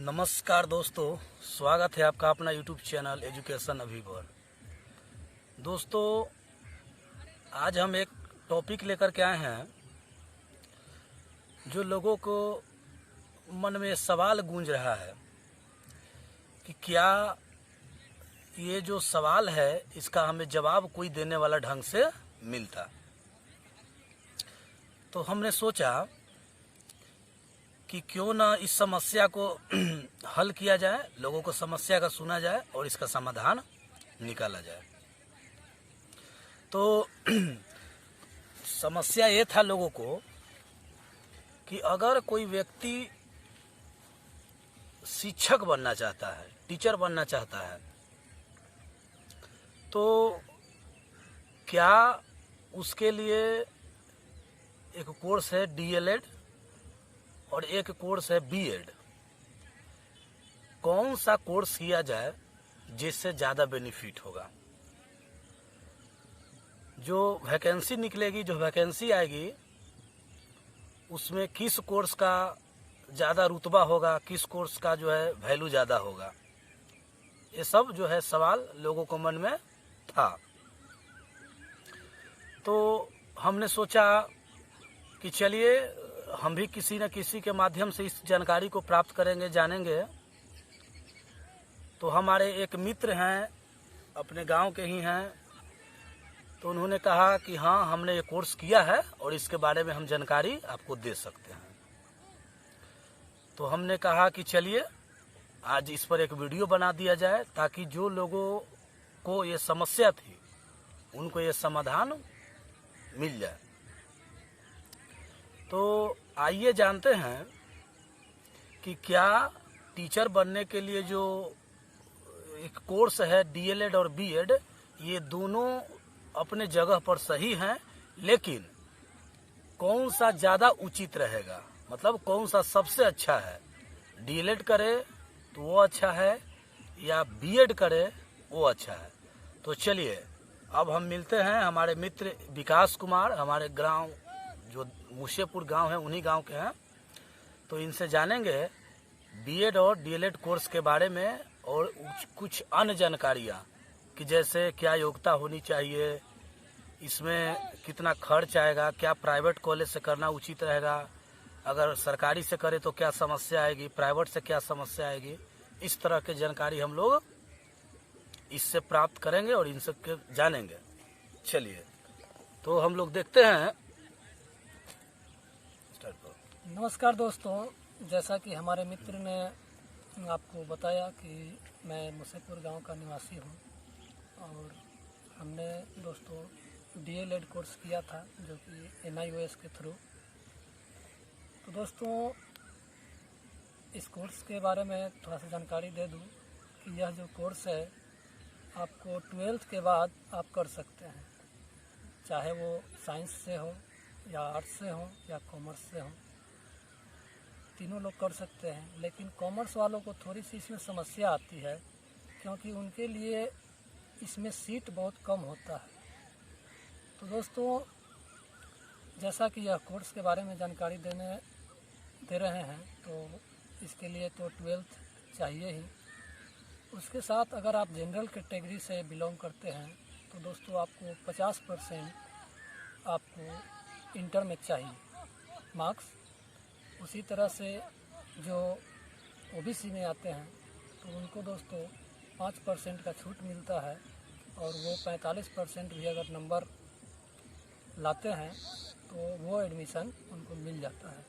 नमस्कार दोस्तों, स्वागत है आपका अपना यूट्यूब चैनल एजुकेशन अभिवर। दोस्तों, आज हम एक टॉपिक लेकर के आए हैं जो लोगों को मन में सवाल गूंज रहा है कि क्या ये जो सवाल है इसका हमें जवाब कोई देने वाला ढंग से मिलता। तो हमने सोचा कि क्यों ना इस समस्या को हल किया जाए, लोगों को समस्या का सुना जाए और इसका समाधान निकाला जाए। तो समस्या ये था लोगों को कि अगर कोई व्यक्ति शिक्षक बनना चाहता है, टीचर बनना चाहता है, तो क्या उसके लिए एक कोर्स है डीएलएड और एक कोर्स है बीएड। कौन सा कोर्स किया जाए जिससे ज़्यादा बेनिफिट होगा? जो वैकेंसी निकलेगी, जो वैकेंसी आएगी, उसमें किस कोर्स का ज़्यादा रुतबा होगा, किस कोर्स का जो है वैल्यू ज़्यादा होगा, ये सब जो है सवाल लोगों को मन में था। तो हमने सोचा कि चलिए हम भी किसी न किसी के माध्यम से इस जानकारी को प्राप्त करेंगे, जानेंगे। तो हमारे एक मित्र हैं, अपने गांव के ही हैं, तो उन्होंने कहा कि हाँ, हमने ये कोर्स किया है और इसके बारे में हम जानकारी आपको दे सकते हैं। तो हमने कहा कि चलिए आज इस पर एक वीडियो बना दिया जाए ताकि जो लोगों को ये समस्या थी उनको ये समाधान मिल जाए। तो आइए जानते हैं कि क्या टीचर बनने के लिए जो एक कोर्स है डीएलएड और बीएड, ये दोनों अपने जगह पर सही हैं, लेकिन कौन सा ज़्यादा उचित रहेगा, मतलब कौन सा सबसे अच्छा है। डीएलएड करे तो वो अच्छा है या बीएड करे वो अच्छा है। तो चलिए अब हम मिलते हैं हमारे मित्र विकास कुमार, हमारे गांव जो मुसेपुर गांव है उन्हीं गांव के हैं। तो इनसे जानेंगे बीएड और डीएलएड कोर्स के बारे में और कुछ अन्य जानकारियां कि जैसे क्या योग्यता होनी चाहिए, इसमें कितना खर्च आएगा, क्या प्राइवेट कॉलेज से करना उचित रहेगा, अगर सरकारी से करे तो क्या समस्या आएगी, प्राइवेट से क्या समस्या आएगी। इस तरह की जानकारी हम लोग इससे प्राप्त करेंगे और इनसे जानेंगे। चलिए तो हम लोग देखते हैं। नमस्कार दोस्तों, जैसा कि हमारे मित्र ने आपको बताया कि मैं मुसेपुर गांव का निवासी हूं और हमने दोस्तों डीएलएड कोर्स किया था जो कि एनआईओएस के थ्रू। तो दोस्तों इस कोर्स के बारे में थोड़ा सा जानकारी दे दूं कि यह जो कोर्स है आपको 12th के बाद आप कर सकते हैं, चाहे वो साइंस से हो या आर्ट्स से हो या कॉमर्स से हो, तीनों लोग कर सकते हैं। लेकिन कॉमर्स वालों को थोड़ी सी इसमें समस्या आती है क्योंकि उनके लिए इसमें सीट बहुत कम होता है। तो दोस्तों जैसा कि यह कोर्स के बारे में जानकारी दे रहे हैं तो इसके लिए तो 12th चाहिए ही। उसके साथ अगर आप जनरल कैटेगरी से बिलोंग करते हैं तो दोस्तों आपको 50% आपको इंटर में चाहिए मार्क्स। उसी तरह से जो ओबीसी में आते हैं तो उनको दोस्तों 5% का छूट मिलता है और वो 45% भी अगर नंबर लाते हैं तो वो एडमिशन उनको मिल जाता है।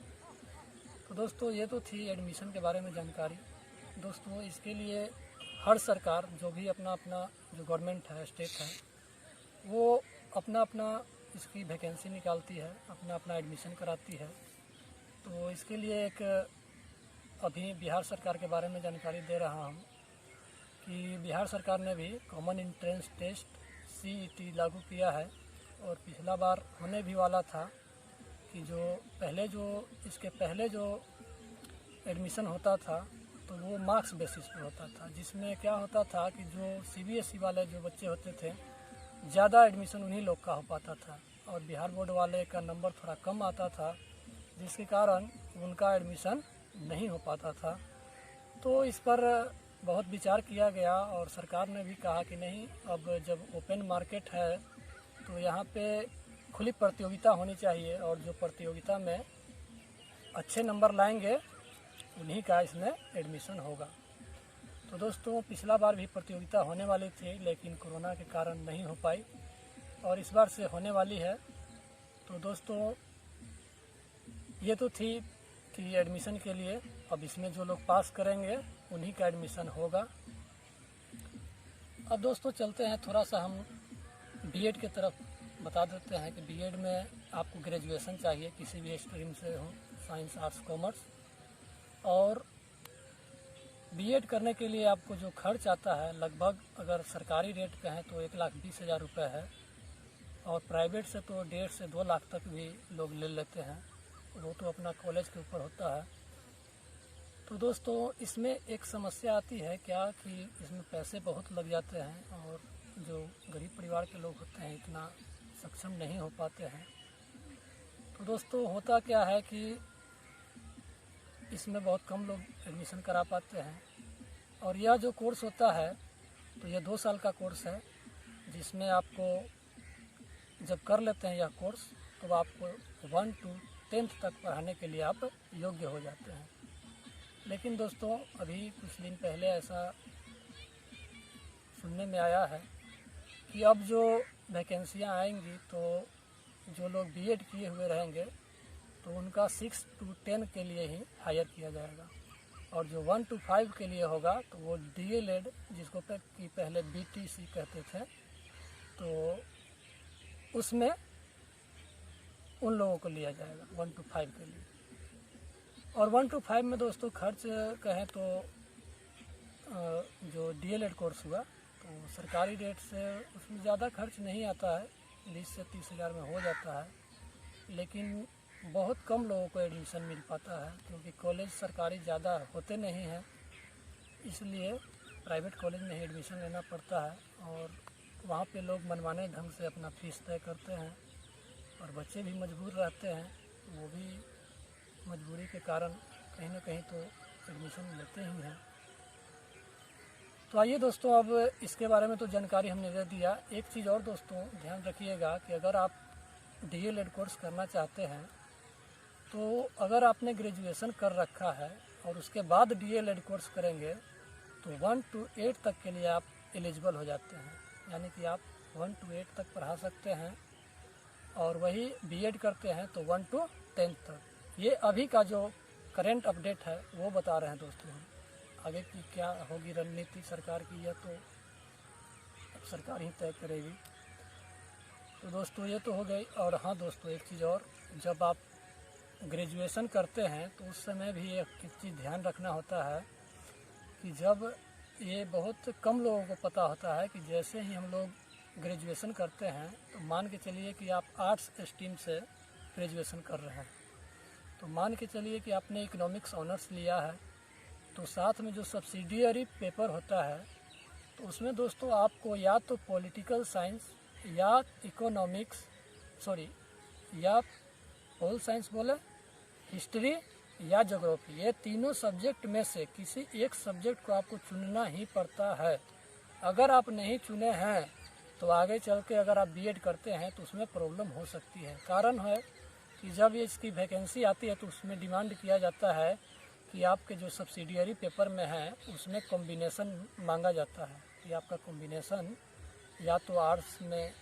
तो दोस्तों ये तो थी एडमिशन के बारे में जानकारी। दोस्तों इसके लिए हर सरकार जो भी अपना जो गवर्नमेंट है, स्टेट है, वो अपना इसकी वैकेंसी निकालती है, अपना एडमिशन कराती है। तो इसके लिए एक अभी बिहार सरकार के बारे में जानकारी दे रहा हूँ कि बिहार सरकार ने भी कॉमन एंट्रेंस टेस्ट सीईटी लागू किया है और पिछला बार होने भी वाला था कि इसके पहले जो एडमिशन होता था तो वो मार्क्स बेसिस पे होता था, जिसमें क्या होता था कि जो सीबीएसई वाले जो बच्चे होते थे ज़्यादा एडमिशन उन्हीं लोग का हो पाता था और बिहार बोर्ड वाले का नंबर थोड़ा कम आता था, जिसके कारण उनका एडमिशन नहीं हो पाता था। तो इस पर बहुत विचार किया गया और सरकार ने भी कहा कि नहीं, अब जब ओपन मार्केट है तो यहाँ पे खुली प्रतियोगिता होनी चाहिए और जो प्रतियोगिता में अच्छे नंबर लाएंगे उन्हीं का इसमें एडमिशन होगा। तो दोस्तों, पिछला बार भी प्रतियोगिता होने वाली थी लेकिन कोरोना के कारण नहीं हो पाई और इस बार से होने वाली है। तो दोस्तों, ये तो थी कि एडमिशन के लिए, अब इसमें जो लोग पास करेंगे उन्हीं का एडमिशन होगा। अब दोस्तों चलते हैं, थोड़ा सा हम बीएड की तरफ बता देते हैं कि बीएड में आपको ग्रेजुएशन चाहिए, किसी भी स्ट्रीम से हो, साइंस, आर्ट्स, कॉमर्स। और बीएड करने के लिए आपको जो खर्च आता है, लगभग अगर सरकारी रेट पे है तो 1,20,000 रुपये है और प्राइवेट से तो 1.5 से 2 लाख तक भी लोग ले लेते हैं, वो तो अपना कॉलेज के ऊपर होता है। तो दोस्तों, इसमें एक समस्या आती है क्या कि इसमें पैसे बहुत लग जाते हैं और जो गरीब परिवार के लोग होते हैं इतना सक्षम नहीं हो पाते हैं। तो दोस्तों, होता क्या है कि इसमें बहुत कम लोग एडमिशन करा पाते हैं और यह जो कोर्स होता है तो यह 2 साल का कोर्स है, जिसमें आपको जब कर लेते हैं यह कोर्स तो आपको 1 to 10th तक पढ़ाने के लिए आप योग्य हो जाते हैं। लेकिन दोस्तों, अभी कुछ दिन पहले ऐसा सुनने में आया है कि अब जो वैकेंसियाँ आएंगी तो जो लोग बीएड किए हुए रहेंगे तो उनका 6 to 10 के लिए ही हायर किया जाएगा और जो 1 to 5 के लिए होगा तो वो डीएलएड, जिसको कि पहले बीटीसी कहते थे, तो उसमें उन लोगों को लिया जाएगा 1 to 5 के लिए। और 1 to 5 में दोस्तों खर्च कहें तो जो डीएलएड कोर्स हुआ तो सरकारी रेट से उसमें ज़्यादा खर्च नहीं आता है, 20 से 30,000 में हो जाता है। लेकिन बहुत कम लोगों को एडमिशन मिल पाता है क्योंकि कॉलेज सरकारी ज़्यादा होते नहीं हैं, इसलिए प्राइवेट कॉलेज में ही एडमिशन लेना पड़ता है और वहाँ पे लोग मनमाने ढंग से अपना फीस तय करते हैं और बच्चे भी मजबूर रहते हैं, वो भी मजबूरी के कारण कहीं ना कहीं तो एडमिशन लेते ही हैं। तो आइए दोस्तों, अब इसके बारे में तो जानकारी हमने दे दिया। एक चीज़ और दोस्तों ध्यान रखिएगा कि अगर आप डीएलएड कोर्स करना चाहते हैं तो अगर आपने ग्रेजुएशन कर रखा है और उसके बाद डीएलएड कोर्स करेंगे तो 1 to 8 तक के लिए आप एलिजिबल हो जाते हैं, यानी कि आप 1 to 8 तक पढ़ा सकते हैं। और वही बीएड करते हैं तो 1 to 10 तक। ये अभी का जो करंट अपडेट है वो बता रहे हैं दोस्तों हम। आगे की क्या होगी रणनीति सरकार की, यह तो सरकार ही तय करेगी। तो दोस्तों, ये तो हो गई। और हाँ दोस्तों, एक चीज़ और, जब आप ग्रेजुएशन करते हैं तो उस समय भी एक चीज़ ध्यान रखना होता है कि जब ये बहुत कम लोगों को पता होता है कि जैसे ही हम लोग ग्रेजुएशन करते हैं तो मान के चलिए कि आप आर्ट्स स्ट्रीम से ग्रेजुएशन कर रहे हैं, तो मान के चलिए कि आपने इकोनॉमिक्स ऑनर्स लिया है, तो साथ में जो सब्सिडियरी पेपर होता है तो उसमें दोस्तों आपको या तो पॉलिटिकल साइंस या इकोनॉमिक्स या पोल साइंस बोले, हिस्ट्री या ज्योग्राफी, ये तीनों सब्जेक्ट में से किसी एक सब्जेक्ट को आपको चुनना ही पड़ता है। अगर आप नहीं चुने हैं तो आगे चल के अगर आप बीएड करते हैं तो उसमें प्रॉब्लम हो सकती है। कारण है कि जब ये इसकी वैकेंसी आती है तो उसमें डिमांड किया जाता है कि आपके जो सब्सिडियरी पेपर में है उसमें कॉम्बिनेशन मांगा जाता है कि आपका कॉम्बिनेशन या तो आर्ट्स में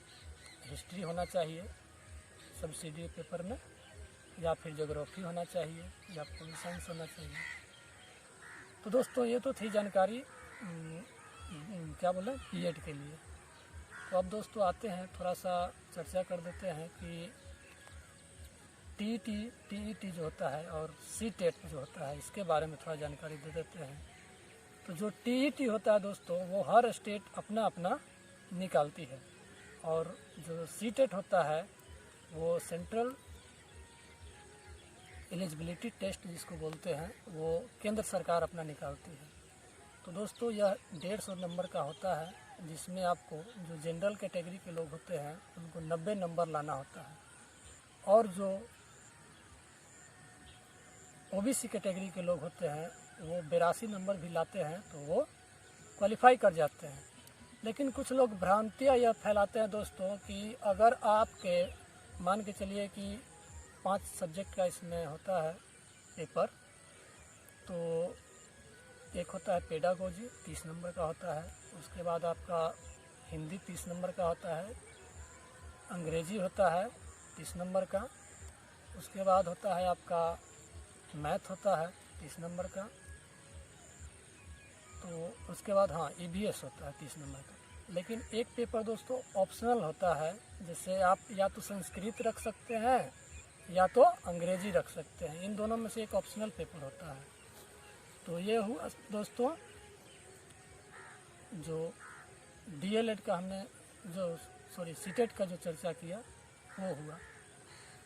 हिस्ट्री होना चाहिए सब्सिडियरी पेपर में, या फिर ज्योग्राफी होना चाहिए, या पोल साइंस होना चाहिए। तो दोस्तों, ये तो थी जानकारी क्या बोले बीएड के लिए। तो अब दोस्तों आते हैं, थोड़ा सा चर्चा कर देते हैं कि टीईटी जो होता है और सीटेट जो होता है, इसके बारे में थोड़ा जानकारी दे देते हैं। तो जो टीईटी होता है दोस्तों, वो हर स्टेट अपना अपना निकालती है और जो सीटेट होता है वो सेंट्रल एलिजिबिलिटी टेस्ट जिसको बोलते हैं, वो केंद्र सरकार अपना निकालती है। तो दोस्तों, यह 150 नंबर का होता है, जिसमें आपको जो जनरल कैटेगरी के लोग होते हैं उनको 90 नंबर लाना होता है और जो ओबीसी कैटेगरी के लोग होते हैं वो 82 नंबर भी लाते हैं तो वो क्वालिफाई कर जाते हैं। लेकिन कुछ लोग भ्रांतियाँ यह फैलाते हैं दोस्तों कि अगर आपके मान के चलिए कि 5 सब्जेक्ट का इसमें होता है पेपर, तो एक होता है पेडागोजी 30 नंबर का होता है, उसके बाद आपका हिंदी 30 नंबर का होता है, अंग्रेजी होता है 30 नंबर का, उसके बाद होता है आपका मैथ होता है 30 नंबर का, तो उसके बाद हाँ EVS होता है 30 नंबर का। लेकिन एक पेपर दोस्तों ऑप्शनल होता है, जैसे आप या तो संस्कृत रख सकते हैं या तो अंग्रेजी रख सकते हैं, इन दोनों में से एक ऑप्शनल पेपर होता है। तो ये हुआ दोस्तों जो DLED का हमने सीटेट का जो चर्चा किया वो हुआ।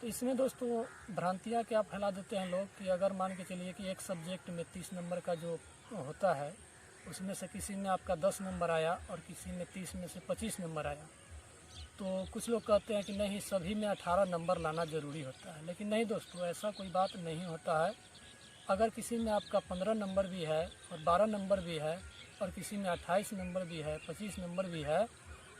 तो इसमें दोस्तों भ्रांतियाँ क्या फैला देते हैं लोग कि अगर मान के चलिए कि एक सब्जेक्ट में 30 नंबर का जो होता है उसमें से किसी में आपका 10 नंबर आया और किसी में 30 में से 25 नंबर आया, तो कुछ लोग कहते हैं कि नहीं सभी में 18 नंबर लाना ज़रूरी होता है। लेकिन नहीं दोस्तों, ऐसा कोई बात नहीं होता है। अगर किसी में आपका 15 नंबर भी है और 12 नंबर भी है और किसी में 28 नंबर भी है, 25 नंबर भी है,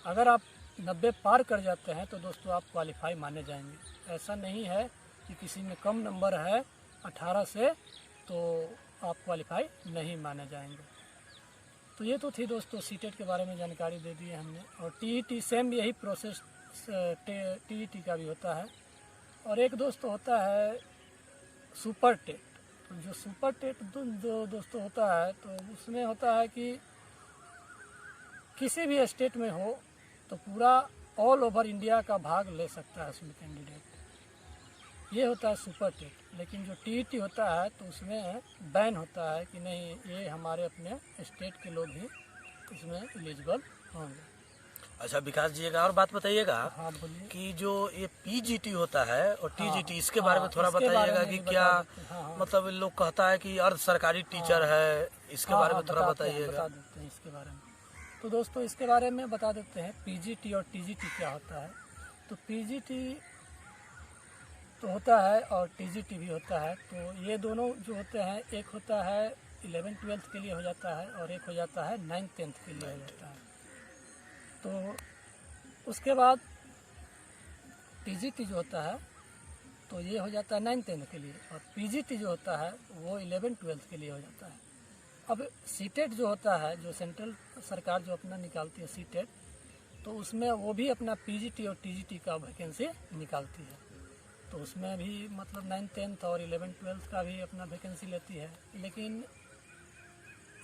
अगर आप 90 पार कर जाते हैं तो दोस्तों आप क्वालिफाई माने जाएंगे। ऐसा नहीं है कि किसी में कम नंबर है 18 से तो आप क्वालिफाई नहीं माने जाएंगे। तो ये तो थी दोस्तों सीटेट के बारे में जानकारी दे दी है हमने। और TET सेम यही प्रोसेस TET का भी होता है। और एक दोस्तों होता है सुपर टेट। तो जो सुपर टेट जो दोस्तों होता है तो उसमें होता है कि किसी भी स्टेट में हो तो पूरा ऑल ओवर इंडिया का भाग ले सकता है उसमें कैंडिडेट, ये होता है सुपर टेट। लेकिन जो TET होता है तो उसमें बैन होता है कि नहीं ये हमारे अपने स्टेट के लोग ही इसमें एलिजिबल होंगे। अच्छा विकास जी एक और बात बताइएगा। हाँ बोलिए। कि जो ये PGT होता है और हाँ, TGT इसके बारे में थोड़ा इसके बारे बताइएगा में कि भी क्या बता देते हैं। हाँ, मतलब लोग कहता है कि अर्ध सरकारी टीचर है, इसके बारे में थोड़ा बताइएगा। बता देते हैं इसके बारे में। तो दोस्तों इसके बारे में बता देते हैं PGT और TGT क्या होता है। तो PGT तो होता है और TGT भी होता है। तो ये दोनों जो होते हैं, एक होता है 11th-12th के लिए हो जाता है और एक हो जाता है 9th-10th के लिए हो जाता है। तो उसके बाद TGT जो होता है तो ये हो जाता है 9th-10th के लिए, और PGT जो होता है वो 11th-12th के लिए हो जाता है। अब सीटेट जो होता है, जो सेंट्रल सरकार जो अपना निकालती है सीटेट, तो उसमें वो भी अपना PGT और TGT का वैकेंसी निकालती है। तो उसमें भी मतलब 9th-10th और 11th-12th का भी अपना वैकेंसी लेती है। लेकिन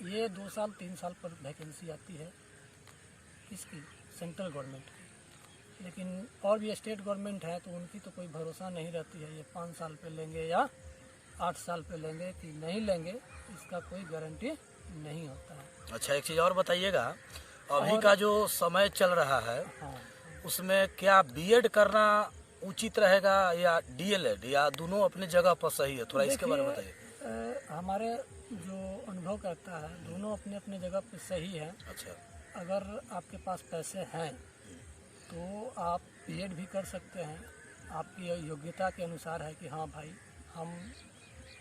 ये 2 साल 3 साल पर वैकेंसी आती है इसकी सेंट्रल गवर्नमेंट की। लेकिन और भी स्टेट गवर्नमेंट है तो उनकी तो कोई भरोसा नहीं रहती है, ये 5 साल पे लेंगे या 8 साल पे लेंगे कि नहीं लेंगे, इसका कोई गारंटी नहीं होता है। अच्छा एक चीज़ और बताइएगा, अभी का जो समय चल रहा है हाँ, उसमें क्या BEd करना उचित रहेगा या DLED, या दोनों अपने जगह पर सही है? थोड़ा इसके बारे में बताइए। हमारे जो अनुभव करता है दोनों अपने अपने जगह पे सही है। अच्छा अगर आपके पास पैसे हैं तो आप BEd भी कर सकते हैं, आपकी योग्यता के अनुसार है कि हाँ भाई हम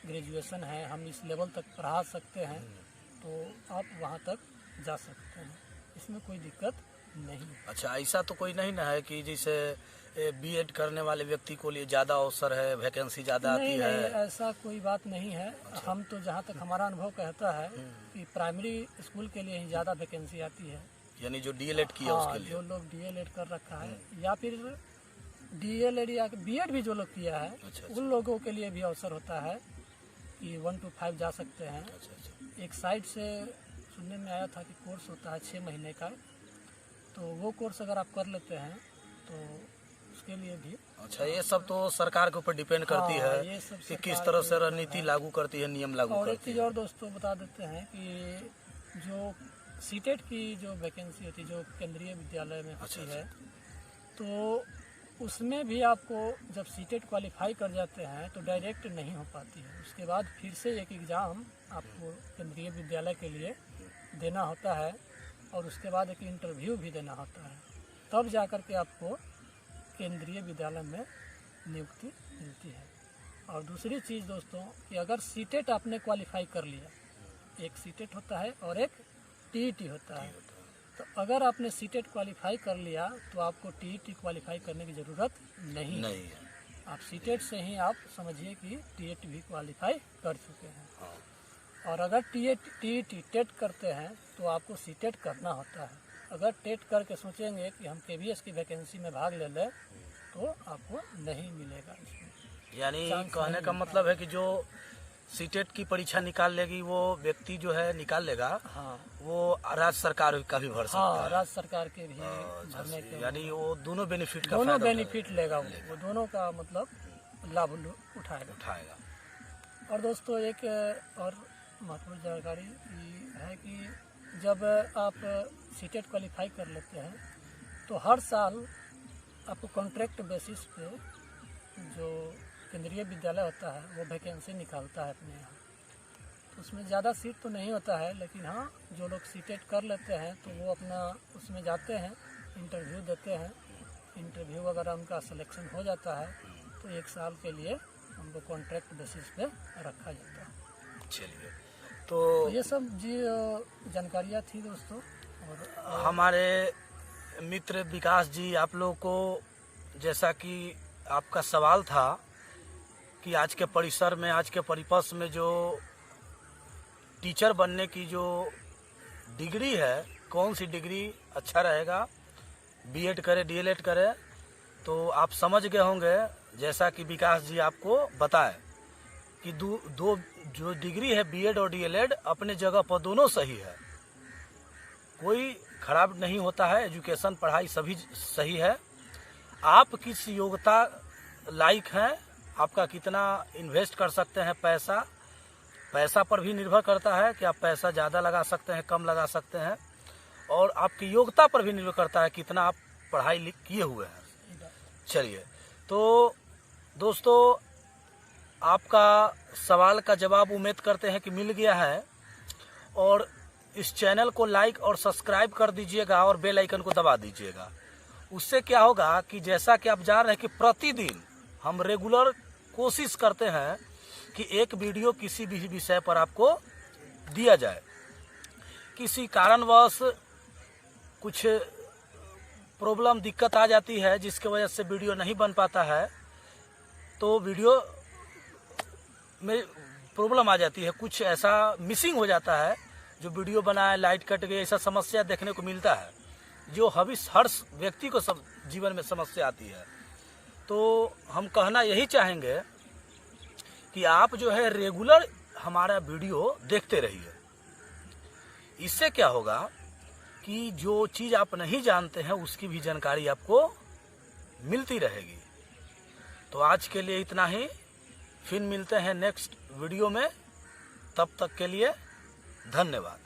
ग्रेजुएशन है, हम इस लेवल तक पढ़ा सकते हैं, तो आप वहाँ तक जा सकते हैं, इसमें कोई दिक्कत नहीं। अच्छा ऐसा तो कोई नहीं ना है कि जैसे BEd करने वाले व्यक्ति को लिए ज़्यादा अवसर है, वैकेंसी ज़्यादा आती है? नहीं, ऐसा कोई बात नहीं है। अच्छा। हम तो जहाँ तक हमारा अनुभव कहता है कि प्राइमरी स्कूल के लिए ही ज़्यादा वैकेंसी आती है, यानी जो DLED किया हाँ, उसके लिए। जो लोग DLED कर रखा है या फिर DLED या BEd भी जो लोग किया है, अच्छा, उन लोगों के लिए भी अवसर होता है कि 1 to 5 जा सकते हैं। अच्छा अच्छा एक साइड से सुनने में आया था कि कोर्स होता है 6 महीने का, तो वो कोर्स अगर आप कर लेते हैं तो उसके लिए भी। अच्छा ये सब तो सरकार के ऊपर डिपेंड करती हाँ, है ये सब कि किस सरकार तरह के से ऊपर रणनीति है। लागू करती है, नियम लागू और एक करती चीज़ है। और दोस्तों बता देते हैं कि जो सीटेट की जो वैकेंसी होती है जो केंद्रीय विद्यालय में अच्छा, होती है, तो उसमें भी आपको जब सीटेट क्वालिफाई कर जाते हैं तो डायरेक्ट नहीं हो पाती है। उसके बाद फिर से एक एग्ज़ाम आपको केंद्रीय विद्यालय के लिए देना होता है और उसके बाद एक इंटरव्यू भी देना होता है, तब जा कर के आपको केंद्रीय विद्यालय में नियुक्ति मिलती है। और दूसरी चीज़ दोस्तों कि अगर सीटेट आपने क्वालिफाई कर लिया एक सीटेट होता है और एक टीईटी होता है। तो अगर आपने सीटेट क्वालिफाई कर लिया तो आपको टीईटी क्वालिफाई करने की ज़रूरत नहीं है। आप सीटेट से ही आप समझिए कि टीईटी भी क्वालिफाई कर चुके हैं। और अगर टीईटी टेट करते हैं तो आपको सीटेट करना होता है। अगर टेट करके सोचेंगे कि हम केवीएस की वैकेंसी में भाग ले लें तो आपको नहीं मिलेगा इसमें। यानी कहने का मतलब है कि जो सीटेट की परीक्षा निकाल लेगी वो व्यक्ति जो है निकाल लेगा, हाँ, वो राज्य सरकार का भी भर सकता हाँ, है। राज्य सरकार के भी भरने के यानी वो दोनों बेनिफिट का दोनों फायदा बेनिफिट लेगा, वो दोनों का मतलब लाभ उठाएगा। और दोस्तों एक और महत्वपूर्ण जानकारी है कि जब आप सीटेट क्वालिफाई कर लेते हैं तो हर साल आपको कॉन्ट्रैक्ट बेसिस पे जो केंद्रीय विद्यालय होता है वो वैकेंसी निकालता है अपने यहाँ। तो उसमें ज़्यादा सीट तो नहीं होता है, लेकिन हाँ जो लोग सीटेट कर लेते हैं तो वो अपना उसमें जाते हैं, इंटरव्यू देते हैं। इंटरव्यू अगर उनका सिलेक्शन हो जाता है तो 1 साल के लिए उनको कॉन्ट्रैक्ट बेसिस पे रखा जाता है। चलिए, तो ये सब जी जानकारियाँ थी दोस्तों। और हमारे मित्र विकास जी, आप लोग को जैसा कि आपका सवाल था कि आज के परिसर में, आज के परिपथ में जो टीचर बनने की जो डिग्री है, कौन सी डिग्री अच्छा रहेगा, बीएड करे डीएलएड करे, तो आप समझ गए होंगे जैसा कि विकास जी आपको बताए कि दो जो डिग्री है बीएड और डीएलएड अपने जगह पर दोनों सही है, कोई खराब नहीं होता है। एजुकेशन पढ़ाई सभी सही है। आप किस योग्यता लायक हैं, आपका कितना इन्वेस्ट कर सकते हैं, पैसा पर भी निर्भर करता है कि आप पैसा ज़्यादा लगा सकते हैं, कम लगा सकते हैं, और आपकी योग्यता पर भी निर्भर करता है कितना आप पढ़ाई किए हुए हैं। चलिए, तो दोस्तों आपका सवाल का जवाब उम्मीद करते हैं कि मिल गया है, और इस चैनल को लाइक और सब्सक्राइब कर दीजिएगा और बेल आइकन को दबा दीजिएगा। उससे क्या होगा कि जैसा कि आप जान रहे हैं कि प्रतिदिन हम रेगुलर कोशिश करते हैं कि एक वीडियो किसी भी विषय पर आपको दिया जाए। किसी कारणवश कुछ प्रॉब्लम दिक्कत आ जाती है जिसके वजह से वीडियो नहीं बन पाता है, तो वीडियो में प्रॉब्लम आ जाती है, कुछ ऐसा मिसिंग हो जाता है, जो वीडियो बनाए लाइट कट गई, ऐसा समस्या देखने को मिलता है जो हर व्यक्ति को सब जीवन में समस्या आती है। तो हम कहना यही चाहेंगे कि आप जो है रेगुलर हमारा वीडियो देखते रहिए। इससे क्या होगा कि जो चीज़ आप नहीं जानते हैं उसकी भी जानकारी आपको मिलती रहेगी। तो आज के लिए इतना ही, फिर मिलते हैं नेक्स्ट वीडियो में। तब तक के लिए धन्यवाद।